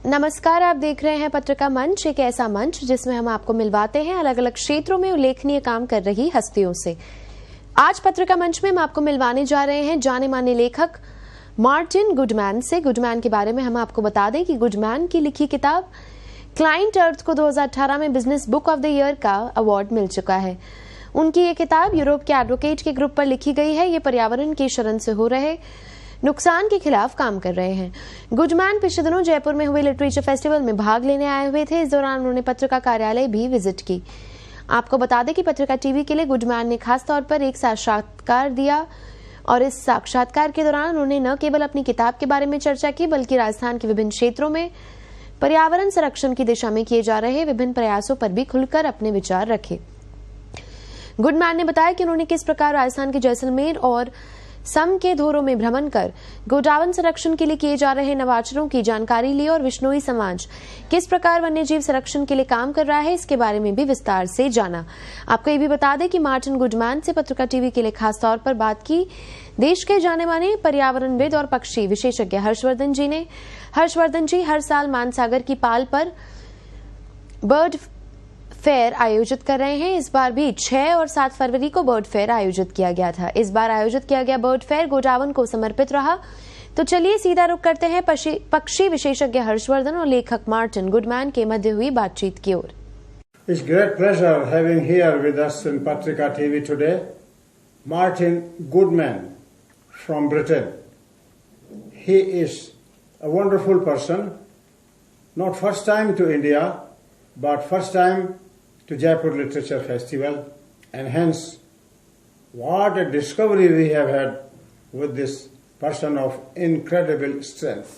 नमस्कार, आप देख रहे हैं पत्रिका मंच, एक ऐसा मंच जिसमें हम आपको मिलवाते हैं अलग अलग क्षेत्रों में उल्लेखनीय काम कर रही हस्तियों से। आज पत्रिका मंच में हम आपको मिलवाने जा रहे हैं जाने माने लेखक मार्टिन गुडमैन से। गुडमैन के बारे में हम आपको बता दें कि गुडमैन की लिखी किताब क्लाइंट अर्थ को 2018 में business book of the year का अवार्ड मिल चुका है। उनकी ये किताब यूरोप के एडवोकेट के ग्रुप पर लिखी गई है। ये पर्यावरण की शरण से हो रहे नुकसान के खिलाफ काम कर रहे हैं। गुडमैन पिछले दिनों जयपुर में हुए लिटरेचर फेस्टिवल में भाग लेने आए हुए थे। इस दौरान उन्होंने पत्रिका कार्यालय भी विजिट की। आपको बता दें कि पत्रिका टीवी के लिए गुडमैन ने खास तौर पर एक साक्षात्कार दिया और इस साक्षात्कार के दौरान उन्होंने न केवल अपनी किताब के बारे में चर्चा की बल्कि राजस्थान के विभिन्न क्षेत्रों में पर्यावरण संरक्षण की दिशा में किए जा रहे विभिन्न प्रयासों पर भी खुलकर अपने विचार रखे। गुडमैन ने बताया कि उन्होंने किस प्रकार राजस्थान के जैसलमेर और सम के धोरों में भ्रमण कर गोडावन संरक्षण के लिए किए जा रहे नवाचारों की जानकारी ली और विश्नोई समाज किस प्रकार वन्यजीव संरक्षण के लिए काम कर रहा है इसके बारे में भी विस्तार से जाना। आपको ये भी बता दें कि मार्टिन गुडमैन से पत्रिका टीवी के लिए खास तौर पर बात की देश के जाने माने पर्यावरणविद और पक्षी विशेषज्ञ हर्षवर्धन जी ने। हर्षवर्धन जी हर साल मानसागर की पाल पर बर्ड फेयर आयोजित कर रहे हैं। इस बार भी 6 और 7 फरवरी को बर्ड फेयर आयोजित किया गया था। इस बार आयोजित किया गया बर्ड फेयर गोडावन को समर्पित रहा। तो चलिए सीधा रुख करते हैं पक्षी विशेषज्ञ हर्षवर्धन और लेखक मार्टिन गुडमैन के मध्य हुई बातचीत की ओर। It's great pleasure having here with us in Patrika TV today Martin Goodman from Britain. He is a wonderful person, not first time to India, but first time to Jaipur Literature Festival, and hence what a discovery we have had with this person of incredible strength.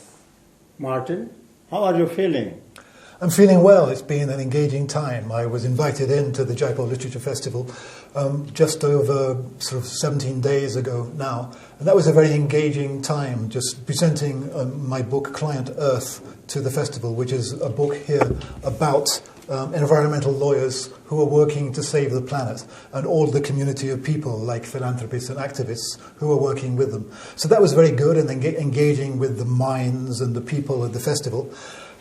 Martin, how are you feeling? I'm feeling well. It's been an engaging time. I was invited into the Jaipur Literature Festival just over sort of 17 days ago now, and that was a very engaging time, just presenting my book Client Earth to the festival, which is a book here about environmental lawyers who are working to save the planet and all the community of people like philanthropists and activists who are working with them. So that was very good and engaging with the minds and the people at the festival.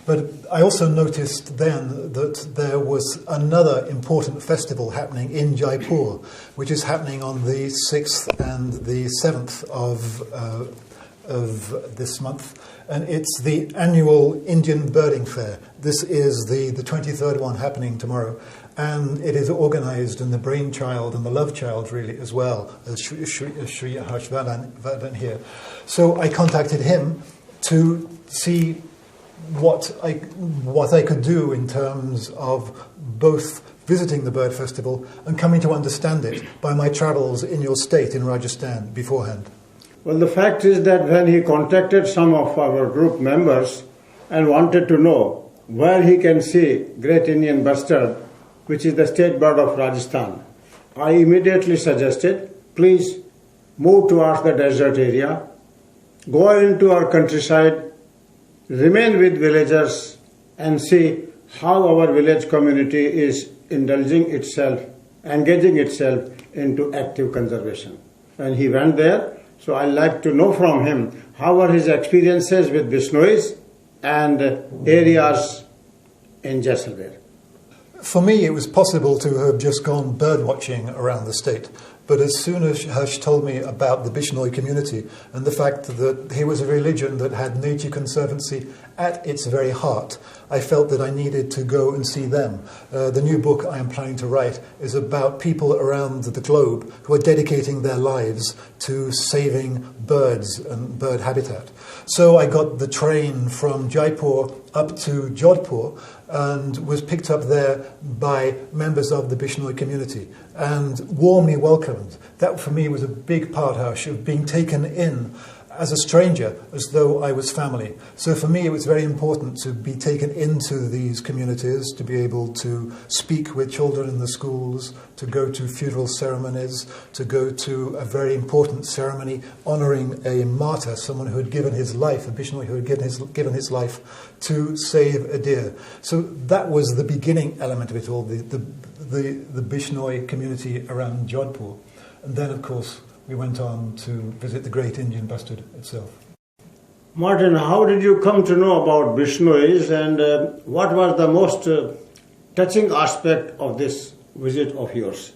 But I also noticed then that there was another important festival happening in Jaipur, which is happening on the 6th and the 7th of this month. And it's the annual Indian Birding Fair. This is the 23rd one happening tomorrow. And it is organised in the brainchild and the love child really as well, as Shri Harshvardhan here. So I contacted him to see what I could do in terms of both visiting the bird festival and coming to understand it by my travels in your state in Rajasthan beforehand. Well, the fact is that when he contacted some of our group members and wanted to know where he can see Great Indian Bustard, which is the state bird of Rajasthan, I immediately suggested, please move towards the desert area, go into our countryside, remain with villagers and see how our village community is engaging itself into active conservation. And he went there. So I'd like to know from him how are his experiences with Bishnois and areas in Jaisalmer. For me, it was possible to have just gone bird watching around the state. But as soon as Harsh told me about the Bishnoi community and the fact that he was a religion that had nature conservancy at its very heart, I felt that I needed to go and see them. The new book I am planning to write is about people around the globe who are dedicating their lives to saving birds and bird habitat. So I got the train from Jaipur up to Jodhpur and was picked up there by members of the Bishnoi community and warmly welcomed. That for me was a big part, Harsh, of being taken in as a stranger, as though I was family. So for me it was very important to be taken into these communities, to be able to speak with children in the schools, to go to funeral ceremonies, to go to a very important ceremony honouring a martyr, someone who had given his life, a Bishnoi who had given his life to save a deer. So that was the beginning element of it all, the Bishnoi community around Jodhpur. And then, of course, we went on to visit the Great Indian Bustard itself. Martin, how did you come to know about Bishnois, and what was the most touching aspect of this visit of yours?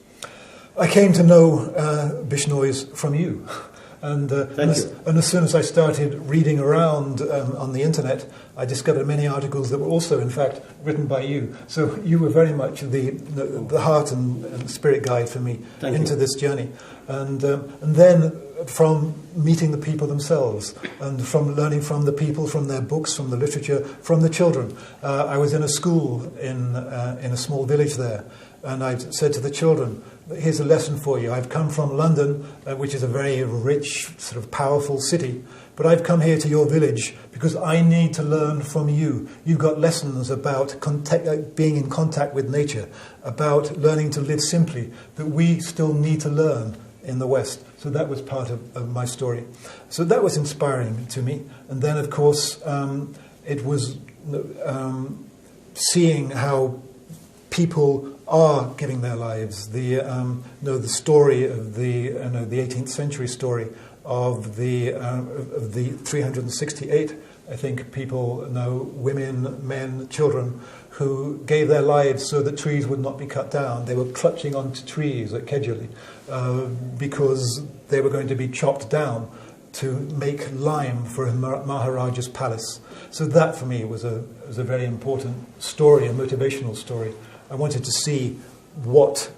I came to know Bishnois from you. And as soon as I started reading around on the internet, I discovered many articles that were also, in fact, written by you. So you were very much the heart and spirit guide for me into this journey. And then from meeting the people themselves and from learning from the people, from their books, from the literature, from the children. I was in a school in a small village there, and I said to the children, here's a lesson for you. I've come from London, which is a very rich, sort of powerful city, but I've come here to your village because I need to learn from you. You've got lessons about being in contact with nature, about learning to live simply, that we still need to learn in the West. So that was part of my story. So that was inspiring to me. And then, of course, it was seeing how people are giving their lives. The story of the 18th century story of the 368, I think, people know, women, men, children, who gave their lives so that trees would not be cut down. They were clutching onto trees at Kejuli because they were going to be chopped down to make lime for Maharaja's palace. So that, for me, was a very important story, a motivational story. I wanted to see what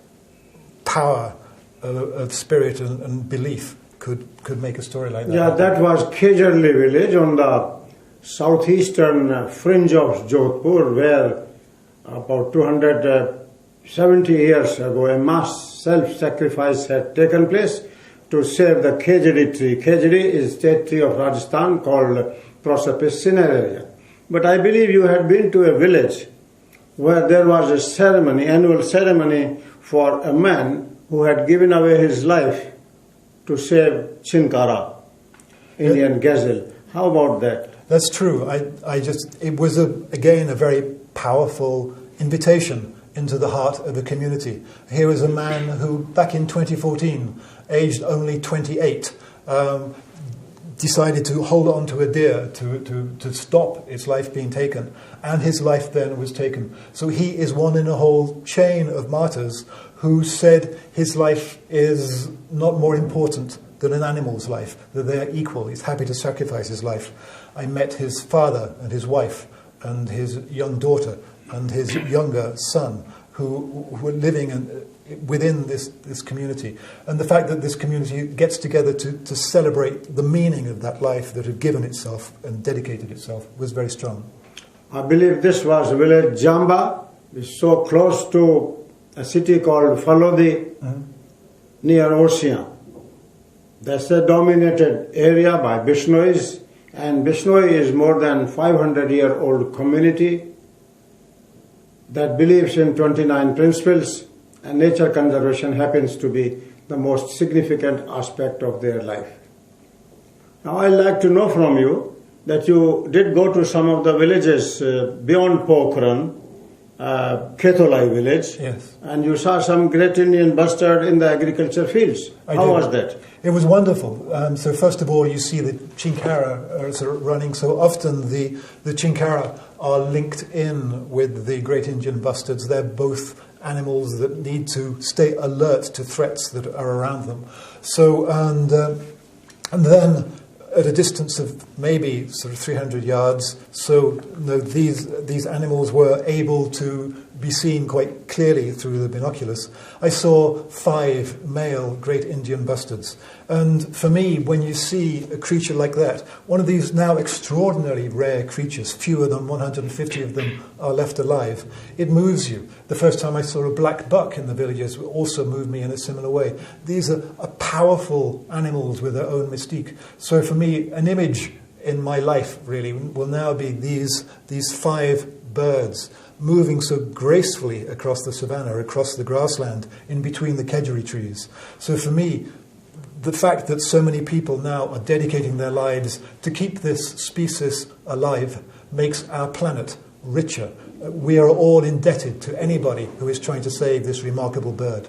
power of spirit and belief could make a story like that. Yeah, that was Kejuli village on the southeastern fringe of Jodhpur, where about 270 years ago a mass self-sacrifice had taken place to save the Kejuri tree. Kejuri is state tree of Rajasthan called Prosopis cinerea. But I believe you had been to a village where there was a ceremony, annual ceremony for a man who had given away his life to save Chinkara, Indian gazelle. How about that? That's true. It was again a very powerful invitation into the heart of a community. Here was a man who, back in 2014, aged only 28, decided to hold on to a deer to stop its life being taken, and his life then was taken. So he is one in a whole chain of martyrs who said his life is not more important than an animal's life, that they are equal. He's happy to sacrifice his life. I met his father and his wife and his young daughter and his younger son who were living within this community. And the fact that this community gets together to celebrate the meaning of that life that had given itself and dedicated itself was very strong. I believe this was village Jamba, which is so close to a city called Falodi, near Ocean. That's a dominated area by Bishnois, and Bishnoi is more than 500-year-old community that believes in 29 principles, and nature conservation happens to be the most significant aspect of their life. Now I'd like to know from you that you did go to some of the villages beyond Pokhran, Khetolai village, yes, and you saw some great Indian bustard in the agriculture fields. How was that? It was wonderful. So first of all, you see the Chinkara sort of running. So often the Chinkara are linked in with the great Indian bustards. They're both animals that need to stay alert to threats that are around them. So and then at a distance of maybe sort of 300 yards, so these animals were able to be seen quite clearly through the binoculars. I saw 5 male great Indian bustards. And for me, when you see a creature like that, one of these now extraordinarily rare creatures, fewer than 150 of them are left alive, it moves you. The first time I saw a black buck in the villages also moved me in a similar way. These are powerful animals with their own mystique. So for me, an image in my life really will now be these 5 birds moving so gracefully across the savannah, across the grassland, in between the kedgeree trees. So for me, the fact that so many people now are dedicating their lives to keep this species alive makes our planet richer. We are all indebted to anybody who is trying to save this remarkable bird.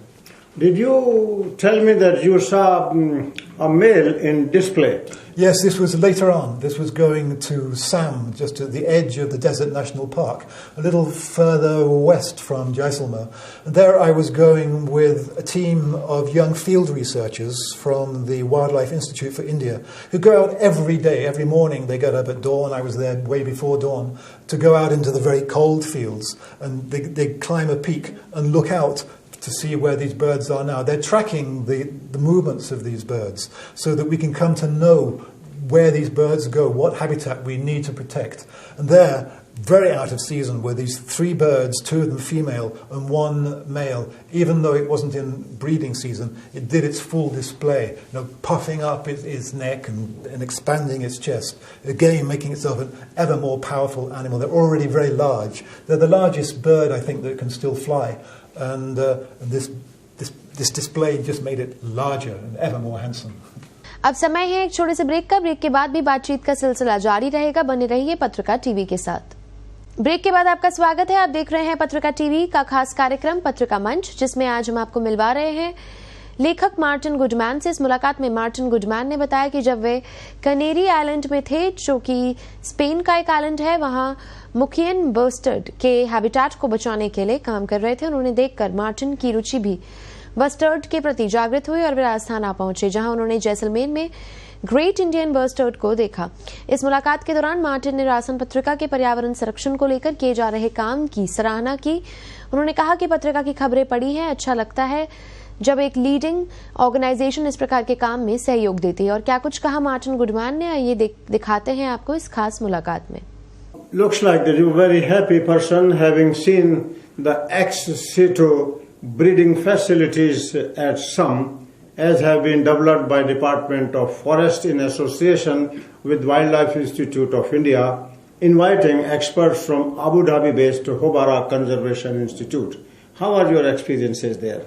Did you tell me that you saw a male in display? Yes, this was later on. This was going to Sam, just at the edge of the Desert National Park, a little further west from Jaisalmer. And there I was going with a team of young field researchers from the Wildlife Institute for India, who go out every day, every morning. They get up at dawn. I was there way before dawn, to go out into the very cold fields. And they climb a peak and look out to see where these birds are now. They're tracking the movements of these birds so that we can come to know where these birds go, what habitat we need to protect. And there, very out of season, were these 3 birds, 2 of them female and 1 male. Even though it wasn't in breeding season, it did its full display, puffing up its neck and expanding its chest, again making itself an ever more powerful animal. They're already very large. They're the largest bird, I think, that can still fly. And this display just made it larger and ever more handsome. अब समय है एक छोटे से break का। Break के बाद भी बातचीत का सिलसिला जारी रहेगा। बने रहिए पत्रिका टीवी के साथ। ब्रेक के बाद आपका स्वागत है। आप देख रहे हैं पत्रिका टीवी का खास कार्यक्रम पत्रिका मंच, जिसमें आज हम आपको मिलवा रहे हैं लेखक मार्टिन गुडमैन से। इस मुलाकात में मार्टिन गुडमैन ने बताया कि जब वे कनेरी आइलैंड में थे, जो कि स्पेन का एक आइलैंड है, वहां मुखियन बस्टर्ड के हैबिटेट को बचाने के लिए काम कर रहे थे। उन्होंने देखकर मार्टिन की रुचि भी बस्टर्ड के प्रति जागृत हुई और वे राजस्थान आ पहुंचे, जहां उन्होंने जैसलमेर में ग्रेट इंडियन बस्टर्ड को देखा। इस मुलाकात के दौरान मार्टिन ने राजस्थान पत्रिका के पर्यावरण संरक्षण को लेकर किए जा रहे काम की सराहना की। उन्होंने कहा कि पत्रिका की खबरें पढ़ी हैं, अच्छा लगता है जब एक लीडिंग ऑर्गेनाइजेशन इस प्रकार के काम में सहयोग देती है। और क्या कुछ कहा मार्टिन गुडमैन ने, ये दिखाते हैं आपको इस खास मुलाकात में। Looks like that you're a very happy person, having seen the ex situ breeding facilities at some, as have been developed by Department of Forest in association with Wildlife Institute of India, inviting experts from Abu Dhabi-based Hobara Conservation Institute. How are your experiences there?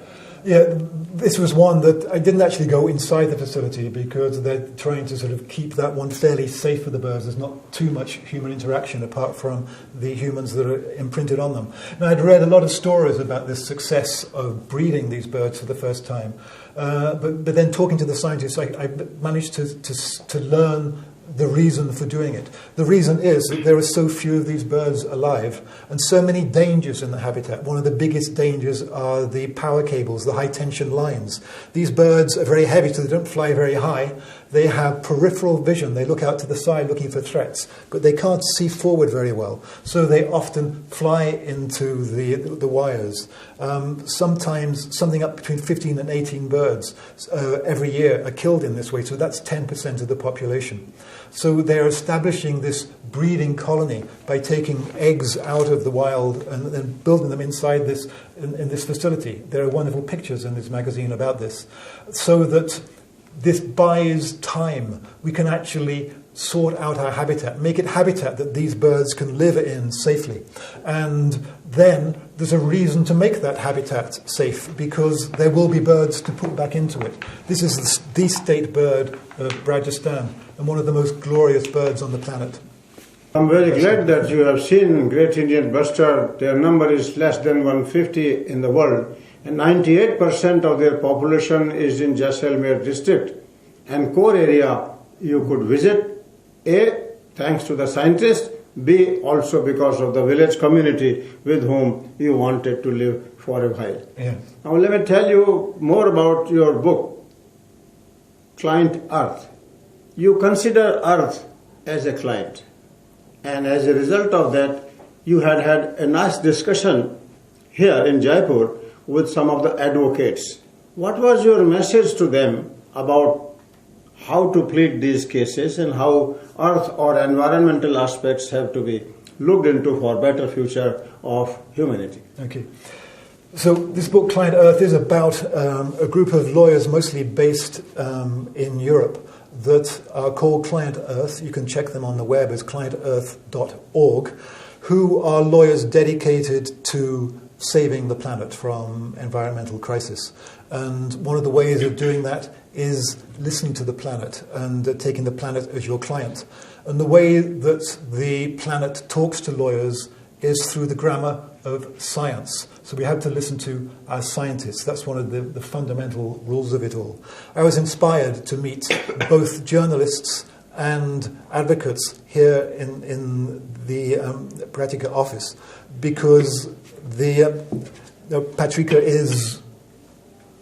Yeah, this was one that I didn't actually go inside the facility because they're trying to sort of keep that one fairly safe for the birds. There's not too much human interaction apart from the humans that are imprinted on them. Now, I'd read a lot of stories about the success of breeding these birds for the first time. But then talking to the scientists, I managed to learn the reason for doing it. The reason is that there are so few of these birds alive and so many dangers in the habitat. One of the biggest dangers are the power cables, the high tension lines. These birds are very heavy, so they don't fly very high. They have peripheral vision. They look out to the side looking for threats, but they can't see forward very well. So they often fly into the wires. Sometimes something up between 15 and 18 birds every year are killed in this way. So that's 10% of the population. So they're establishing this breeding colony by taking eggs out of the wild and then building them inside in this facility. There are wonderful pictures in this magazine about this, so that this buys time. We can actually sort out our habitat, make it habitat that these birds can live in safely. And then there's a reason to make that habitat safe, because there will be birds to put back into it. This is the state bird of Rajasthan and one of the most glorious birds on the planet. I'm very glad that you have seen Great Indian Bustard. Their number is less than 150 in the world, and 98% of their population is in Jaisalmer district. And core area you could visit, A, thanks to the scientists, B, also because of the village community with whom you wanted to live for a while. Yeah. Now let me tell you more about your book, Client Earth. You consider Earth as a client, and as a result of that, you had a nice discussion here in Jaipur with some of the advocates. What was your message to them about how to plead these cases and how earth or environmental aspects have to be looked into for better future of humanity? Okay. So this book, Client Earth, is about a group of lawyers mostly based in Europe that are called Client Earth. You can check them on the web as clientearth.org, who are lawyers dedicated to saving the planet from environmental crisis. And one of the ways of doing that is listening to the planet and taking the planet as your client. And the way that the planet talks to lawyers is through the grammar of science. So we have to listen to our scientists. That's one of the fundamental rules of it all. I was inspired to meet both journalists and advocates here in the Patrika office, because Patrika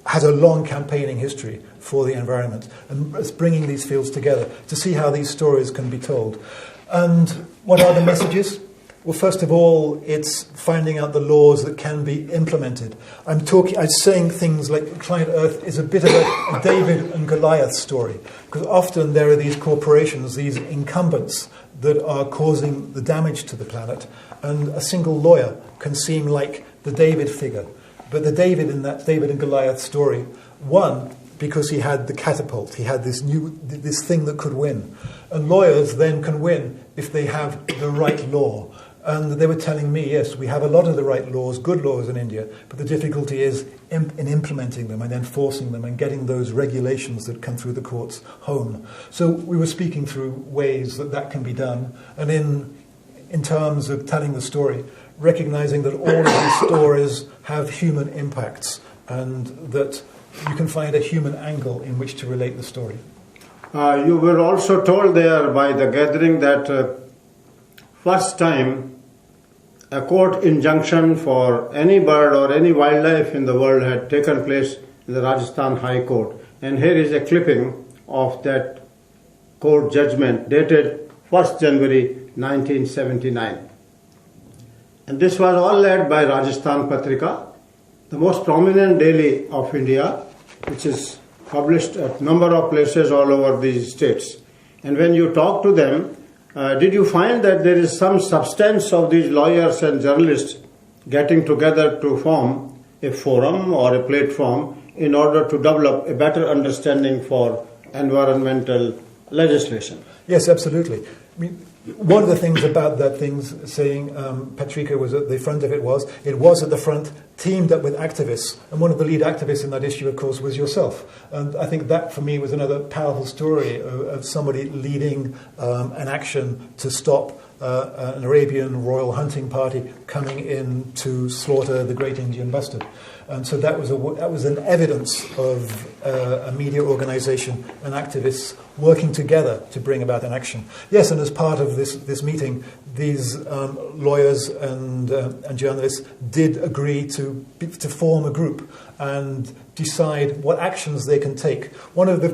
has a long campaigning history for the environment, and it's bringing these fields together to see how these stories can be told. And what are the messages? Well, first of all, it's finding out the laws that can be implemented. I'm saying things like Planet Earth is a bit of a David and Goliath story, because often there are these corporations, these incumbents, that are causing the damage to the planet, and a single lawyer can seem like the David figure. But the David in that David and Goliath story won because he had the catapult, he had this thing that could win. And lawyers then can win if they have the right law. And they were telling me, yes, we have a lot of the right laws, good laws in India, but the difficulty is in implementing them and enforcing them and getting those regulations that come through the courts home. So we were speaking through ways that can be done. And in terms of telling the story, recognizing that all of these stories have human impacts and that you can find a human angle in which to relate the story. You were also told there by the gathering that first time a court injunction for any bird or any wildlife in the world had taken place in the Rajasthan High Court. And here is a clipping of that court judgment dated 1st January 1979. And this was all led by Rajasthan Patrika, the most prominent daily of India, which is published at a number of places all over these states. And when you talk to them, did you find that there is some substance of these lawyers and journalists getting together to form a forum or a platform in order to develop a better understanding for environmental legislation? Yes, absolutely. I mean, one of the things about that thing saying Patrika was at the front of it was at the front teamed up with activists, and one of the lead activists in that issue, of course, was yourself. And I think that for me was another powerful story of somebody leading an action to stop an Arabian royal hunting party coming in to slaughter the great Indian bustard. And so that was an evidence of a media organisation and activists working together to bring about an action. Yes, and as part of this meeting, these lawyers and journalists did agree to form a group and decide what actions they can take. One of the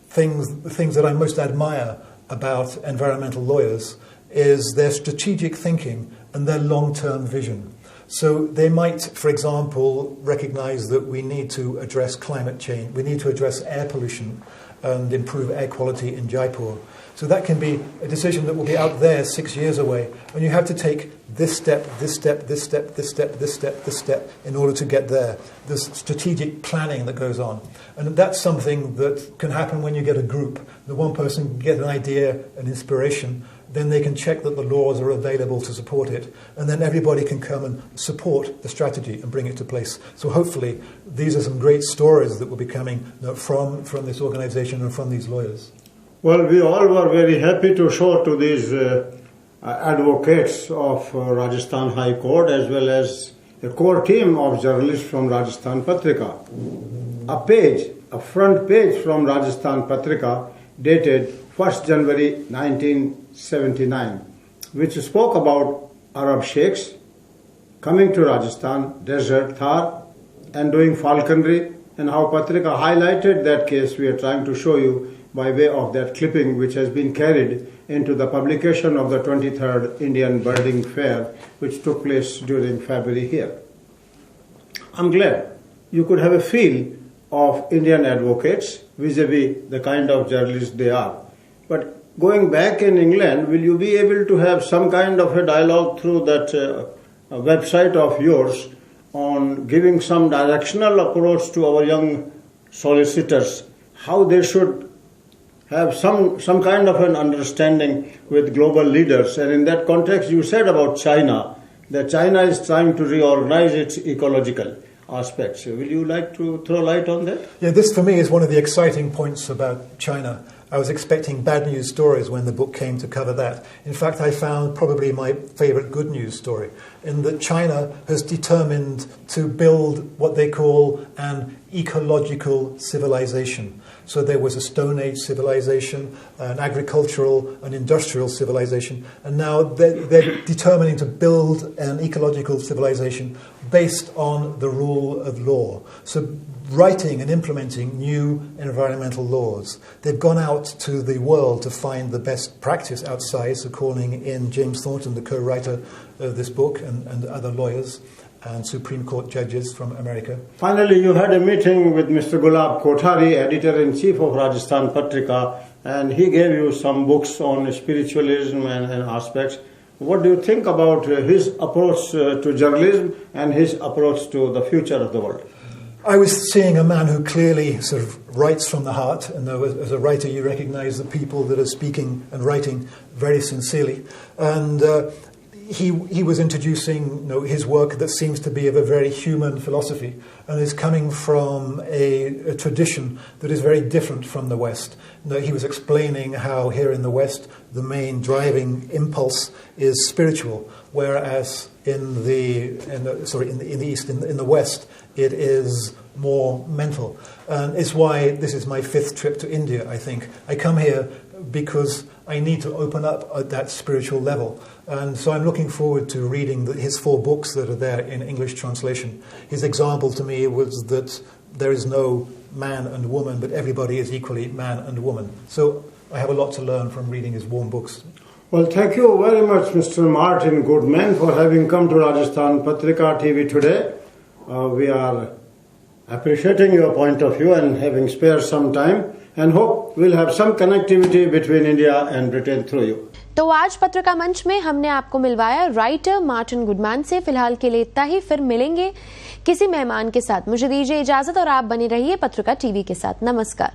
things that I most admire about environmental lawyers is their strategic thinking and their long-term vision. So they might, for example, recognize that we need to address climate change, we need to address air pollution and improve air quality in Jaipur. So that can be a decision that will be out there 6 years away, and you have to take this step, this step, this step, this step, this step, this step in order to get there. There's strategic planning that goes on. And that's something that can happen when you get a group. The one person can get an idea, an inspiration, then they can check that the laws are available to support it, and then everybody can come and support the strategy and bring it to place. So hopefully these are some great stories that will be coming from this organization and from these lawyers. Well, we all were very happy to show to these advocates of Rajasthan High Court as well as a core team of journalists from Rajasthan Patrika. A front page from Rajasthan Patrika dated 1st January 1979, which spoke about Arab sheikhs coming to Rajasthan, desert, Thar, and doing falconry, and how Patrika highlighted that case. We are trying to show you by way of that clipping, which has been carried into the publication of the 23rd Indian Birding Fair, which took place during February here. I'm glad you could have a feel of Indian advocates vis-a-vis the kind of journalists they are. But going back in England, will you be able to have some kind of a dialogue through that website of yours on giving some directional approach to our young solicitors, how they should have some kind of an understanding with global leaders? And in that context, you said about China, that China is trying to reorganize its ecological aspects. Will you like to throw light on that? Yeah, this for me is one of the exciting points about China. I was expecting bad news stories when the book came to cover that. In fact, I found probably my favorite good news story, in that China has determined to build what they call an ecological civilization. So there was a Stone Age civilization, an agricultural, an industrial civilization, and now they're determining to build an ecological civilization based on the rule of law. So writing and implementing new environmental laws. They've gone out to the world to find the best practice outside, so calling in James Thornton, the co-writer of this book, and other lawyers and Supreme Court judges from America. Finally, you had a meeting with Mr. Gulab Kothari, editor-in-chief of Rajasthan Patrika, and he gave you some books on spiritualism and aspects. What do you think about his approach to journalism and his approach to the future of the world? I was seeing a man who clearly sort of writes from the heart, and as a writer you recognize the people that are speaking and writing very sincerely. And he was introducing his work that seems to be of a very human philosophy and is coming from a tradition that is very different from the West. He was explaining how here in the West the main driving impulse is spiritual, whereas in the East, in the West, it is more mental. And it's why this is my 5th trip to India, I think. I come here because I need to open up at that spiritual level. And so I'm looking forward to reading his 4 books that are there in English translation. His example to me was that there is no man and woman, but everybody is equally man and woman. So I have a lot to learn from reading his warm books. Well, thank you very much, Mr. Martin Goodman, for having come to Rajasthan Patrika TV today. We are appreciating your point of view and having spared some time, and hope we'll have some connectivity between India and Britain through you. तो आज पत्रिका मंच में हमने आपको मिलवाया writer Martin Goodman से। फिलहाल के लिए इतना ही, फिर मिलेंगे किसी मेहमान के साथ। मुझे दीजिए इजाजत और आप बने रहिए पत्रिका टीवी के साथ। नमस्कार।